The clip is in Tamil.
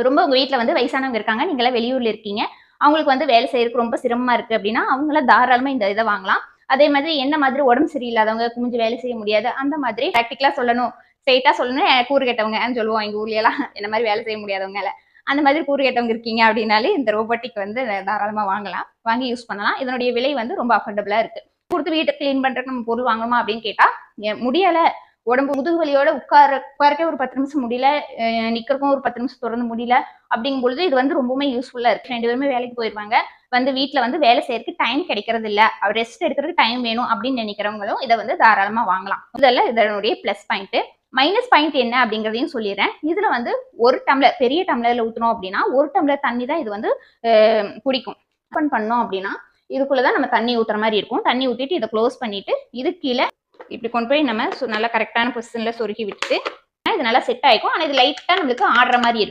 ரொம்ப உங்க வீட்ல வந்து வயசானவங்க இருக்காங்க, நீங்கலாம் வெளியூர்ல இருக்கீங்க. அவங்களுக்கு வந்து வேலை செய்யறதுக்கு ரொம்ப சிரமமா இருக்கு அப்படின்னா, அவங்கலாம் தாராளமா இந்த இத வாங்கலாம். அதே மாதிரி என்ன மாதிரி உடம்பு சரியில்லாதவங்க, குனிஞ்சு வேலை செய்ய முடியாது, அந்த மாதிரி பிராக்டிகலா சொல்லணும், ஸ்ட்ரெயிட்டா சொல்லணும்னா கூறு கெட்டவங்கன்னு சொல்லுவோம் எங்க ஊர்லலாம். என்ன மாரி வேலை செய்ய முடியாதவங்கள. அந்த மாதிரி கூறு கெட்டவங்க இருக்கீங்க அப்படின்னாலே, இந்த ரோபோட்டிக் வந்து தாராளமா வாங்கலாம். வாங்கி யூஸ் பண்ணலாம். இதனுடைய விலை வந்து ரொம்ப அஃபோர்டபுளா இருக்கு. குடுத்து வீட்ட கிளீன் பண்றதுக்கு நம்ம பொருள் வாங்கணுமா அப்படின்னு கேட்டா, முடியல. உடம்பு முதுகு வலியோட உட்காரக்கே ஒரு 10 நிமிஷம் முடியல, நிக்கிறக்கும் ஒரு 10 நிமிஷம் தொடர்ந்து முடியல அப்படிங்கும் பொழுது இது வந்து ரொம்பவுமே யூஸ்ஃபுல்லா இருக்கு. 2 பேருமே வேலைக்கு போயிருவாங்க. வந்து வீட்ல வந்து வேலை செய்யறதுக்கு டைம் கிடைக்கிறது இல்ல. ரெஸ்ட் எடுக்கிறதுக்கு டைம் வேணும் அப்படின்னு நினைக்கிறவங்களும் இத வந்து தாராளமா வாங்கலாம். இதெல்லாம் இதனுடைய பிளஸ் பாயிண்ட். மைனஸ் பாயிண்ட் என்ன அப்படிங்கிறதையும் சொல்லிடுறேன். இதுல வந்து 1 டம்ளர் பெரிய டம்ளர்ல ஊத்துனோம் அப்படின்னா, 1 டம்ளர் தண்ணி தான் இது வந்து குடிக்கும். ஓப்பன் பண்ணோம் அப்படின்னா, இதுக்குள்ளதான் நம்ம தண்ணி ஊத்துற மாதிரி இருக்கும். தண்ணி ஊத்திட்டு இதை க்ளோஸ் பண்ணிட்டு இது கீழே இப்படி கொண்டு போய் நம்ம நல்லா கரெக்டான பொசிஷன்ல சொருகி விட்டுட்டு இது நல்லா செட் ஆயிக்கும். ஆனா இது லைட்டா நம்மளுக்கு ஆடுற மாதிரி இருக்கும்.